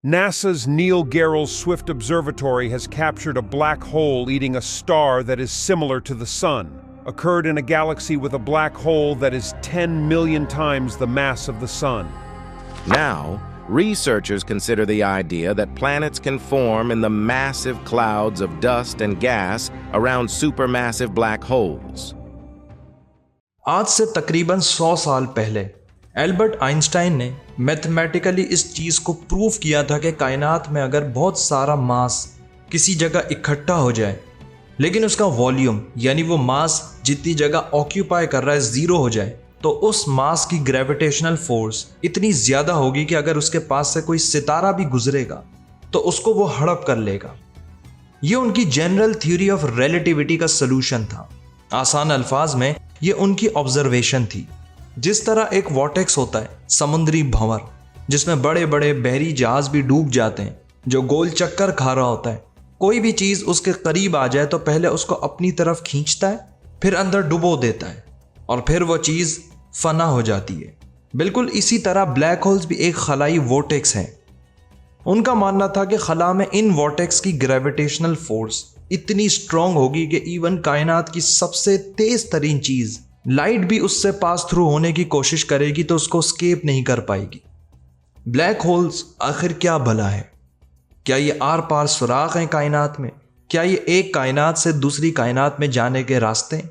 NASA's Neil Gehrels Swift Observatory has captured a black hole eating a star that is similar to the Sun, occurred in a galaxy with a black hole that is 10 million times the mass of the Sun. Now, researchers consider the idea that planets can form in the massive clouds of dust and gas around supermassive black holes. आज से तकरीबन 100 साल पहले Albert Einstein ने mathematically इस चीज़ को prove किया था कि कायनात में अगर बहुत सारा मास किसी जगह इकट्ठा हो जाए लेकिन उसका वॉल्यूम यानी वो मास जितनी जगह ऑक्यूपाई कर रहा है ज़ीरो हो जाए तो उस मास की ग्रेविटेशनल फोर्स इतनी ज़्यादा होगी कि अगर उसके पास से कोई सितारा भी गुजरेगा तो उसको वो हड़प कर लेगा। ये उनकी जनरल थ्योरी ऑफ रिलेटिविटी का सलूशन था। आसान अल्फाज में ये उनकी ऑब्जर्वेशन थी। जिस तरह एक वॉर्टेक्स होता है समुद्री भंवर जिसमें बड़े बड़े बहरी जहाज भी डूब जाते हैं, जो गोल चक्कर खा रहा होता है, कोई भी चीज़ उसके करीब आ जाए तो पहले उसको अपनी तरफ खींचता है, फिर अंदर डुबो देता है और फिर वो चीज़ फना हो जाती है। बिल्कुल इसी तरह ब्लैक होल्स भी एक खलाई वॉर्टेक्स है। उनका मानना था कि खला में इन वॉर्टेक्स की ग्रेविटेशनल फोर्स इतनी स्ट्रांग होगी कि इवन कायनात की सबसे तेज तरीन चीज़ लाइट भी उससे पास थ्रू होने की कोशिश करेगी तो उसको स्केप नहीं कर पाएगी। ब्लैक होल्स आखिर क्या भला है? क्या ये आर पार सुराख हैं कायनात में? क्या ये एक कायनात से दूसरी कायनात में जाने के रास्ते,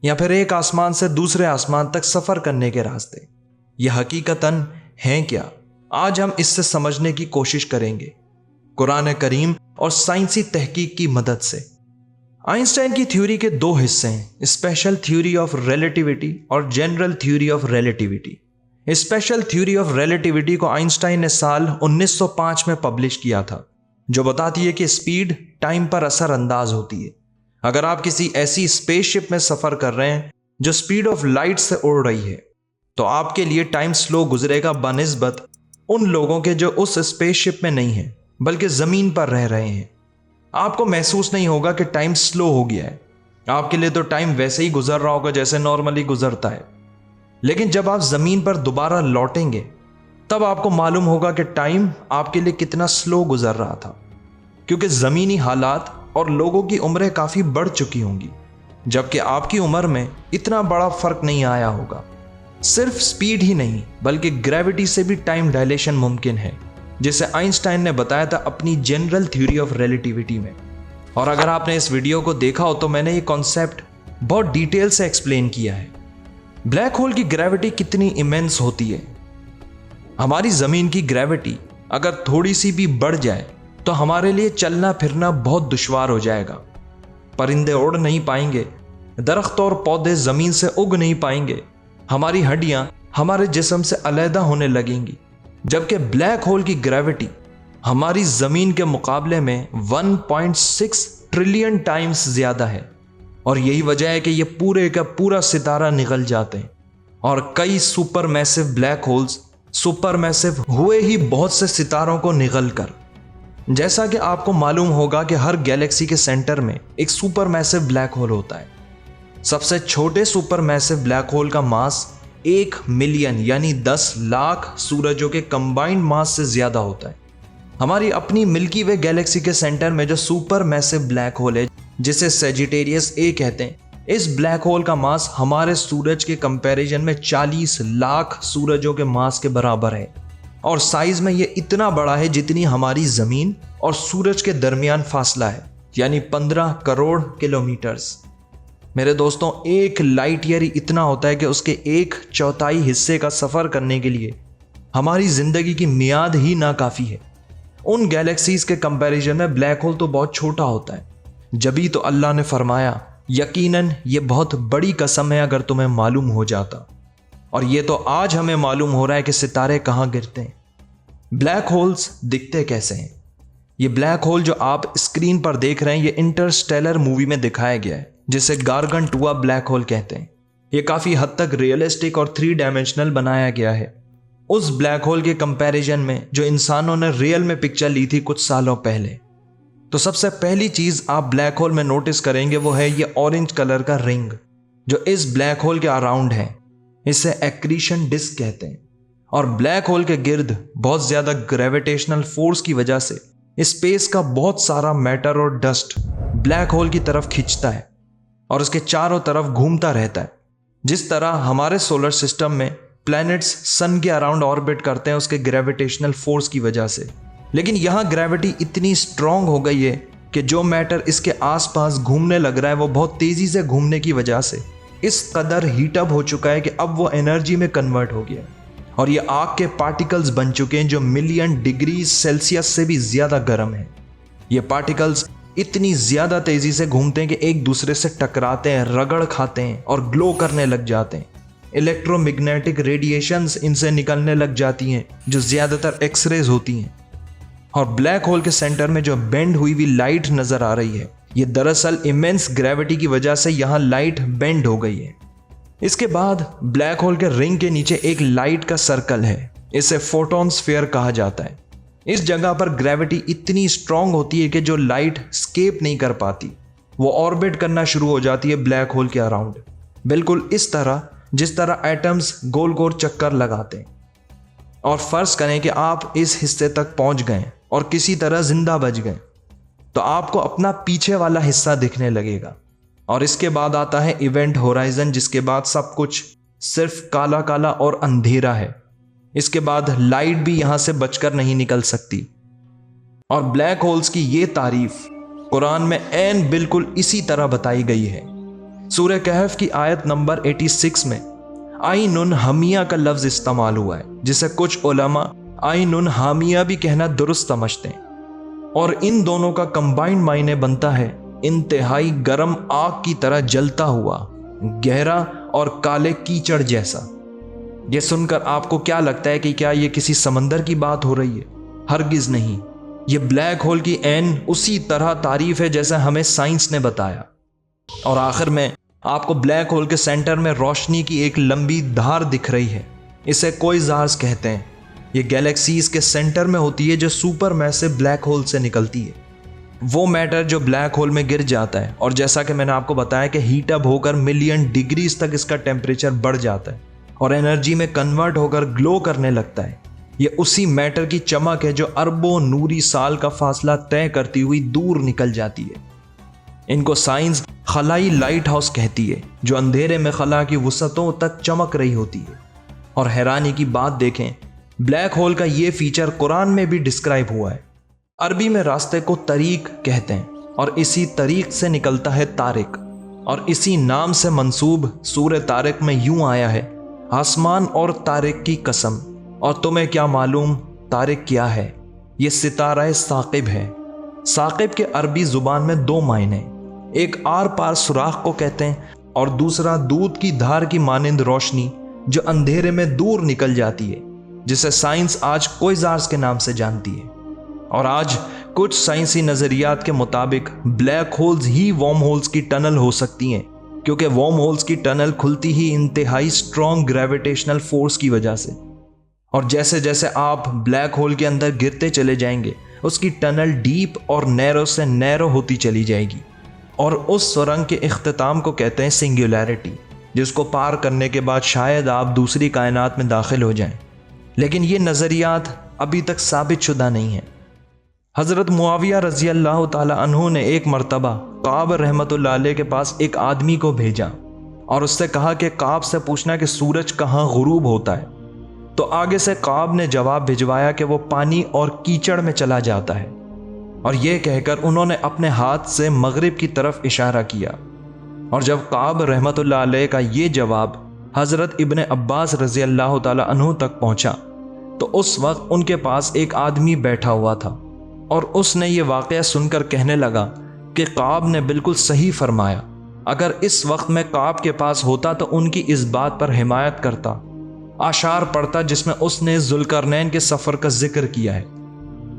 या फिर एक आसमान से दूसरे आसमान तक सफ़र करने के रास्ते? ये हकीकतन हैं क्या? आज हम इससे समझने की कोशिश करेंगे कुरान करीम और साइंसी तहकीक की मदद से। आइंस्टाइन की थ्योरी के दो हिस्से हैं, स्पेशल थ्योरी ऑफ रिलेटिविटी और general theory of relativity. Special theory of relativity को आइंस्टाइन ने साल 1905 में पब्लिश किया था, जो बताती है कि स्पीड टाइम पर असरअंदाज होती है। अगर आप किसी ऐसी स्पेसशिप में सफ़र कर रहे हैं जो स्पीड ऑफ लाइट से उड़ रही है तो आपके लिए टाइम स्लो गुजरेगा बनिस्बत उन लोगों के जो उस स्पेसशिप में नहीं हैं बल्कि ज़मीन पर रह रहे हैं। आपको महसूस नहीं होगा कि टाइम स्लो हो गया है, आपके लिए तो टाइम वैसे ही गुजर रहा होगा जैसे नॉर्मली गुजरता है। लेकिन जब आप ज़मीन पर दोबारा लौटेंगे तब आपको मालूम होगा कि टाइम आपके लिए कितना स्लो गुजर रहा था, क्योंकि ज़मीनी हालात और लोगों की उम्रें काफ़ी बढ़ चुकी होंगी, जबकि आपकी उम्र में इतना बड़ा फ़र्क नहीं आया होगा। सिर्फ स्पीड ही नहीं बल्कि ग्रेविटी से भी टाइम डायलेशन मुमकिन है, जिसे आइंस्टाइन ने बताया था अपनी जनरल थ्योरी ऑफ रिलेटिविटी में। और अगर आपने इस वीडियो को देखा हो तो मैंने ये कॉन्सेप्ट बहुत डिटेल से एक्सप्लेन किया है। ब्लैक होल की ग्रेविटी कितनी इमेंस होती है। हमारी ज़मीन की ग्रेविटी अगर थोड़ी सी भी बढ़ जाए तो हमारे लिए चलना फिरना बहुत दुश्वार हो जाएगा। परिंदे उड़ नहीं पाएंगे, दरख्त और पौधे ज़मीन से उग नहीं पाएंगे, हमारी हड्डियां हमारे जिस्म से अलहदा होने लगेंगी। जबकि ब्लैक होल की ग्रेविटी हमारी ज़मीन के मुकाबले में 1.6 ट्रिलियन टाइम्स ज़्यादा है, और यही वजह है कि ये पूरे का पूरा सितारा निगल जाते हैं। और कई super massive black holes super massive हुए ही बहुत से सितारों को निगल कर। जैसा कि आपको मालूम होगा कि हर गैलेक्सी के सेंटर में एक सुपर मैसिव ब्लैक होल होता है। सबसे छोटे सुपर मैसिव ब्लैक होल का मास 1 मिलियन यानी 10 लाख सूरजों के कंबाइंड मास से ज़्यादा होता है। हमारी अपनी मिल्की वे गैलेक्सी के सेंटर में जो सुपर मैसिव ब्लैक होल है, जिसे सेजिटेरियस ए कहते हैं, इस ब्लैक होल का मास हमारे सूरज के कंपैरिजन में 40 लाख सूरजों के मास के बराबर है। और साइज में ये इतना बड़ा है जितनी हमारी ज़मीन और सूरज के दरमियान फासला है, यानी 15 करोड़ किलोमीटर्स। मेरे दोस्तों, एक लाइट ईयर ही इतना होता है कि उसके 1/4 हिस्से का सफ़र करने के लिए हमारी ज़िंदगी की मियाद ही नाकाफ़ी है। उन गैलेक्सीज़ के कंपैरिजन में ब्लैक होल तो बहुत छोटा होता है। जभी तो अल्लाह ने फरमाया, यकीनन ये बहुत बड़ी कसम है अगर तुम्हें मालूम हो जाता। और ये तो आज हमें मालूम हो रहा है कि सितारे कहाँ गिरते हैं। ब्लैक होल्स दिखते कैसे हैं? ये ब्लैक होल जो आप स्क्रीन पर देख रहे हैं, ये इंटरस्टेलर मूवी में दिखाया गया है, जिसे गारगंटुआ ब्लैक होल कहते हैं। ये काफ़ी हद तक रियलिस्टिक और 3 डायमेंशनल बनाया गया है उस ब्लैक होल के कंपैरिजन में जो इंसानों ने रियल में पिक्चर ली थी कुछ सालों पहले। तो सबसे पहली चीज़ आप ब्लैक होल में नोटिस करेंगे वो है ये ऑरेंज कलर का रिंग जो इस ब्लैक होल के अराउंड है। इसे एक्रीशन डिस्क कहते हैं। और ब्लैक होल के गिर्द बहुत ज़्यादा ग्रेविटेशनल फोर्स की वजह से स्पेस का बहुत सारा मैटर और डस्ट ब्लैक होल की तरफ खींचता है और उसके चारों तरफ घूमता रहता है। जिस तरह हमारे सोलर सिस्टम में प्लैनेट्स सन के अराउंड ऑर्बिट करते हैं उसके ग्रेविटेशनल फोर्स की वजह से, लेकिन यहाँ ग्रेविटी इतनी स्ट्रांग हो गई है कि जो मैटर इसके आसपास घूमने लग रहा है वो बहुत तेज़ी से घूमने की वजह से इस कदर हीटअप हो चुका है कि अब वो एनर्जी में कन्वर्ट हो गया है और ये आग के पार्टिकल्स बन चुके हैं जो मिलियन डिग्री सेल्सियस से भी ज़्यादा गर्म है। ये पार्टिकल्स इतनी ज़्यादा तेज़ी से घूमते हैं कि एक दूसरे से टकराते हैं, रगड़ खाते हैं और ग्लो करने लग जाते हैं। इलेक्ट्रोमैग्नेटिक रेडिएशंस इनसे निकलने लग जाती हैं जो ज़्यादातर एक्सरेज होती हैं। और ब्लैक होल के सेंटर में जो बेंड हुई हुई लाइट नज़र आ रही है, ये दरअसल इमेंस ग्रेविटी की वजह से यहाँ लाइट बेंड हो गई है। इसके बाद ब्लैक होल के रिंग के नीचे एक लाइट का सर्कल है, इसे फोटोन स्फीयर कहा जाता है। इस जगह पर ग्रेविटी इतनी स्ट्रांग होती है कि जो लाइट स्केप नहीं कर पाती, वो ऑर्बिट करना शुरू हो जाती है ब्लैक होल के अराउंड, बिल्कुल इस तरह जिस तरह एटम्स गोल गोल चक्कर लगाते हैं। और फर्ज करें कि आप इस हिस्से तक पहुंच गए और किसी तरह जिंदा बच गए, तो आपको अपना पीछे वाला हिस्सा दिखने लगेगा। और इसके बाद आता है इवेंट होराइजन, जिसके बाद सब कुछ सिर्फ काला काला और अंधेरा है। इसके बाद लाइट भी यहां से बचकर नहीं निकल सकती। और ब्लैक होल्स की ये तारीफ कुरान में ऐन बिल्कुल इसी तरह बताई गई है। सूरह कहफ की आयत नंबर 86 में आइनुन हमिया का लफ्ज इस्तेमाल हुआ है, जिसे कुछ उलमा आइनुन हामिया भी कहना दुरुस्त समझते हैं। और इन दोनों का कंबाइंड मायने बनता है इंतहाई गर्म आग की तरह जलता हुआ, गहरा और काले कीचड़ जैसा। यह सुनकर आपको क्या लगता है कि क्या यह किसी समंदर की बात हो रही है? हरगिज नहीं, यह ब्लैक होल की ऐन उसी तरह तारीफ है जैसा हमें साइंस ने बताया। और आखिर में आपको ब्लैक होल के सेंटर में रोशनी की एक लंबी धार दिख रही है, इसे क्वाज़ार्स कहते हैं। यह गैलेक्सीज के सेंटर में होती है जो सुपर मैसिव ब्लैक होल से निकलती है। वो मैटर जो ब्लैक होल में गिर जाता है और जैसा कि मैंने आपको बताया कि हीटअप होकर मिलियन डिग्रीज तक इसका टेम्परेचर बढ़ जाता है और एनर्जी में कन्वर्ट होकर ग्लो करने लगता है। ये उसी मैटर की चमक है जो अरबों नूरी साल का फासला तय करती हुई दूर निकल जाती है। इनको साइंस खलाई लाइट हाउस कहती है, जो अंधेरे में खला की वसतों तक चमक रही होती है। और हैरानी की बात देखें, ब्लैक होल का ये फीचर कुरान में भी डिस्क्राइब हुआ है। अरबी में रास्ते को तरीक कहते हैं और इसी तरीक से निकलता है तारिक। और इसी नाम से मंसूब सूरह तारिक में यूं आया है, आसमान और तारिक की कसम, और तुम्हें क्या मालूम तारिक क्या है? ये सितारा साकिब है। साकिब के अरबी जुबान में दो मायने, एक आर पार सुराख को कहते हैं और दूसरा दूध की धार की मानिंद रोशनी जो अंधेरे में दूर निकल जाती है, जिसे साइंस आज क्वाज़ार्स के नाम से जानती है। और आज कुछ साइंसी नज़रियात के मुताबिक ब्लैक होल्स ही वर्म होल्स की टनल हो सकती हैं, क्योंकि वर्म होल्स की टनल खुलती ही इंतहाई स्ट्रॉन्ग ग्रेविटेशनल फोर्स की वजह से। और जैसे जैसे आप ब्लैक होल के अंदर गिरते चले जाएंगे, उसकी टनल डीप और नैरो से नैरो होती चली जाएगी और उस सुरंग के इख्तिताम को कहते हैं सिंगुलैरिटी, जिसको पार करने के बाद शायद आप दूसरी कायनात में दाखिल हो जाएं। लेकिन ये नज़रियात अभी तक साबित शुदा नहीं है। हज़रत मुआविया रज़ी अल्लाह ताला अन्हु ने एक मरतबा काब रहमतुल्लाह अलैह के पास एक आदमी को भेजा और उससे कहा कि काब से पूछना कि सूरज कहाँ गुरूब होता है। तो आगे से काब ने जवाब भिजवाया कि वो पानी और कीचड़ में चला जाता है। और यह कहकर उन्होंने अपने हाथ से मगरिब की तरफ इशारा किया। और जब काब रहमतुल्लाह अलैह का ये जवाब हज़रत इब्ने अब्बास रज़ी अल्लाह ताला अन्हु तक पहुँचा, तो उस वक्त उनके पास एक आदमी बैठा हुआ था और उसने ये वाक़या सुनकर कहने लगा कि काब ने बिल्कुल सही फरमाया। अगर इस वक्त मैं काब के पास होता तो उनकी इस बात पर हिमायत करता, आशार पढ़ता जिसमें उसने जुल्करनैन के सफ़र का जिक्र किया है।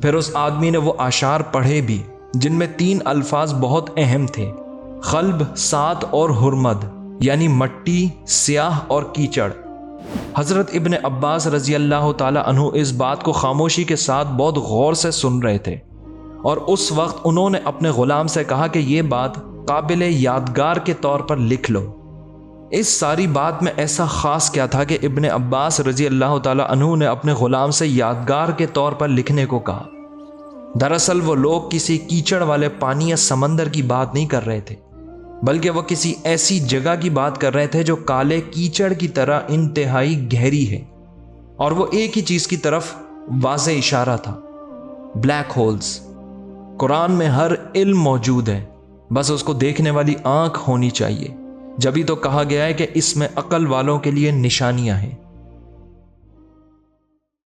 फिर उस आदमी ने वो आशार पढ़े भी, जिनमें 3 अल्फाज बहुत अहम थे, खल्ब, सात और हुरमद, यानी मट्टी, स्याह और कीचड़। हज़रत इब्ने अब्बास रज़ी अल्लाह ताला अन्हु इस बात को खामोशी के साथ बहुत गौर से सुन रहे थे और उस वक्त उन्होंने अपने ग़ुलाम से कहा कि ये बात काबिल यादगार के तौर पर लिख लो। इस सारी बात में ऐसा ख़ास क्या था कि इब्ने अब्बास रजी अल्लाह ताला अन्हु ने अपने ग़ुलाम से यादगार के तौर पर लिखने को कहा। दरअसल वो लोग किसी कीचड़ वाले पानी या समंदर की बात नहीं कर रहे थे, बल्कि वो किसी ऐसी जगह की बात कर रहे थे जो काले कीचड़ की तरह इंतहाई गहरी है, और वो एक ही चीज़ की तरफ वाज़े इशारा था, ब्लैक होल्स। कुरान में हर इल्म मौजूद है, बस उसको देखने वाली आंख होनी चाहिए। जभी तो कहा गया है कि इसमें अक्ल वालों के लिए निशानियां हैं।